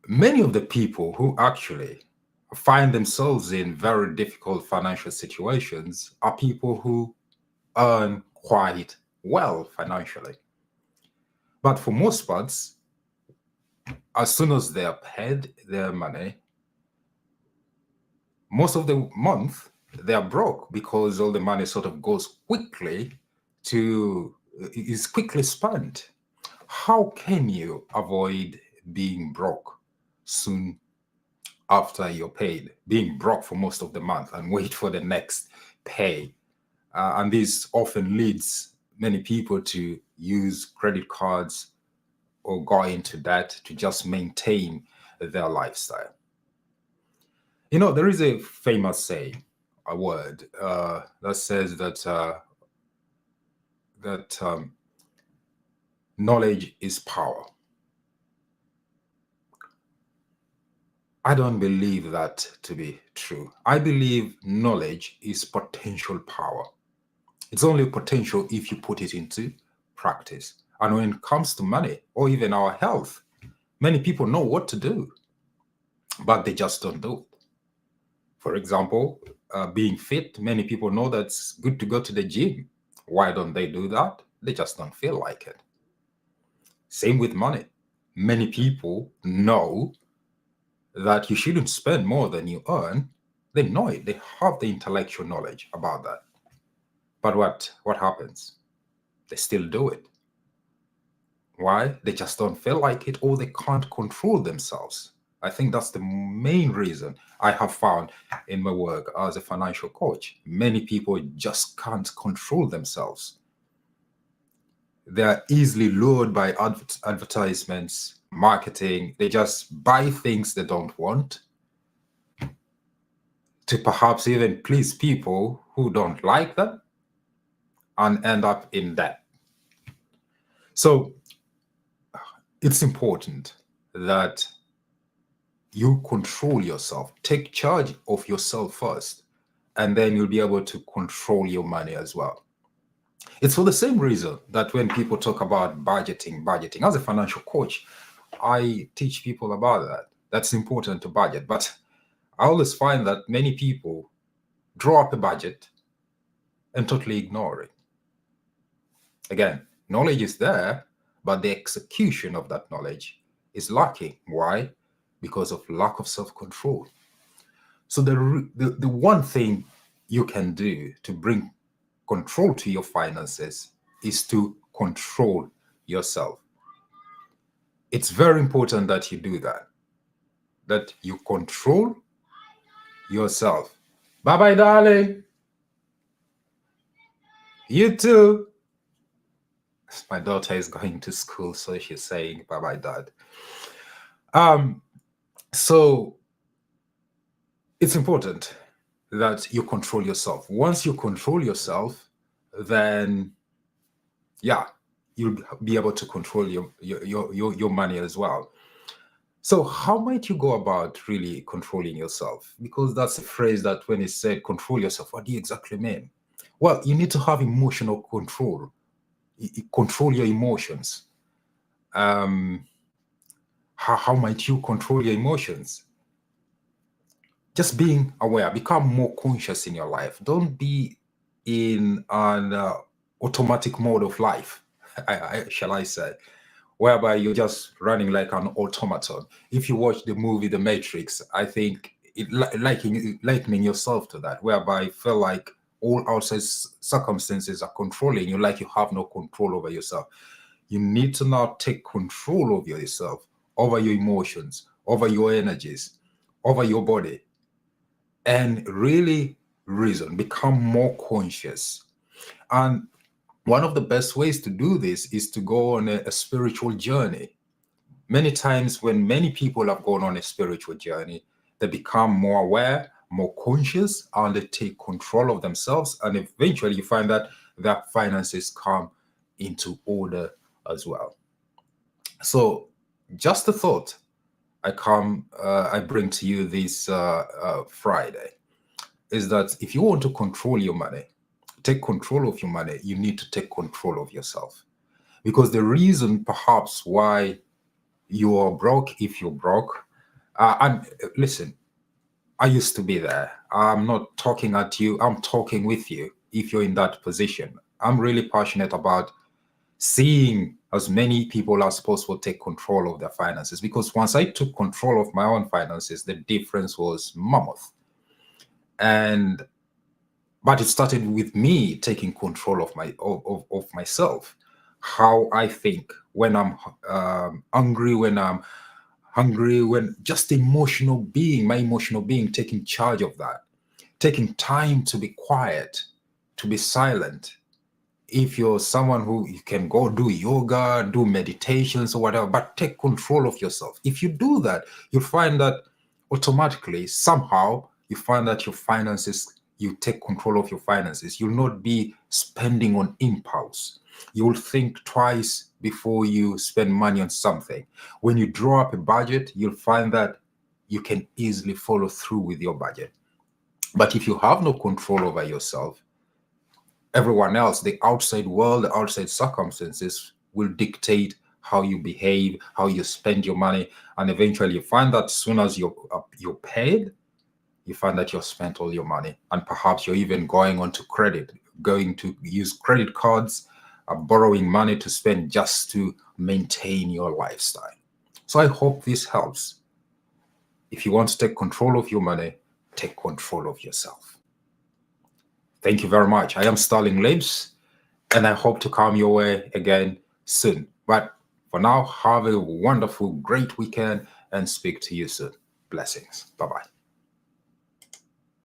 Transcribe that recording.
Many of the people who actually find themselves in very difficult financial situations are people who earn quite well financially. But for most parts, as soon as they are paid their money, most of the month they are broke because all the money sort of goes quickly to is quickly spent. How can you avoid being broke soon after you're paid, being broke for most of the month and wait for the next pay? And this often leads many people to use credit cards or go into debt to just maintain their lifestyle. You know, there is a famous saying, a word that says that knowledge is power. I don't believe that to be true. I believe knowledge is potential power. It's only potential if you put it into practice. And when it comes to money or even our health, many people know what to do, but they just don't do it. For example, being fit, many people know that it's good to go to the gym. Why don't they do that? They just don't feel like it. Same with money. Many people know that you shouldn't spend more than you earn. They know it. They have the intellectual knowledge about that. But what happens? They still do it. Why? They just don't feel like it, or they can't control themselves. I think that's the main reason I have found in my work as a financial coach. Many people just can't control themselves. They are easily lured by advertisements, marketing. They just buy things they don't want to perhaps even please people who don't like them and end up in debt. So it's important that you control yourself, take charge of yourself first, and then you'll be able to control your money as well. It's for the same reason that when people talk about budgeting, as a financial coach, I teach people about that. That's important to budget. But I always find that many people draw up a budget and totally ignore it. Again, knowledge is there, but the execution of that knowledge is lacking. Why? Because of lack of self-control. So the one thing you can do to bring control to your finances is to control yourself. It's very important that you do that you control yourself. Bye-bye, darling. You too. My daughter is going to school, so she's saying bye-bye, dad. So it's important that you control yourself. Once you control yourself, then yeah, you'll be able to control your money as well. So how might you go about really controlling yourself? Because that's a phrase that when it's said control yourself, what do you exactly mean? Well, you need to have emotional control. Control your emotions. How might you control your emotions? Just being aware, become more conscious in your life. Don't be in an automatic mode of life, shall I say, whereby you're just running like an automaton. If you watch the movie The Matrix, I think likening yourself to that, whereby you feel like all outside circumstances are controlling you, like you have no control over yourself. You need to now take control of yourself, over your emotions, over your energies, over your body, and really reason, become more conscious. And one of the best ways to do this is to go on a spiritual journey. Many times when many people have gone on a spiritual journey, they become more aware, more conscious, and they take control of themselves. And eventually you find that their finances come into order as well. So just a thought I bring to you this Friday is that if you want to control your money, take control of your money, you need to take control of yourself. Because the reason perhaps why you are broke, if you're broke, And listen, I used to be there. I'm not talking at you, I'm talking with you if you're in that position. I'm really passionate about seeing as many people as possible take control of their finances, because once I took control of my own finances, the difference was mammoth. And but it started with me taking control of of myself, how I think when I'm hungry, when I'm hungry, when just emotional being, my emotional being, taking charge of that, taking time to be quiet, to be silent. If you're someone who, you can go do yoga, do meditations or whatever, but take control of yourself. If you do that, you'll find that automatically, somehow, you find that your finances, you take control of your finances. You'll not be spending on impulse. You'll think twice before you spend money on something. When you draw up a budget, you'll find that you can easily follow through with your budget. But if you have no control over yourself, everyone else, the outside world, the outside circumstances will dictate how you behave, how you spend your money, and eventually you find that as soon as you're paid, you find that you've spent all your money, and perhaps you're even going on to credit, going to use credit cards, borrowing money to spend just to maintain your lifestyle. So I hope this helps. If you want to take control of your money, take control of yourself. Thank you very much. I am Sterling Libs, and I hope to come your way again soon. But for now, have a wonderful, great weekend and speak to you soon. Blessings. Bye bye.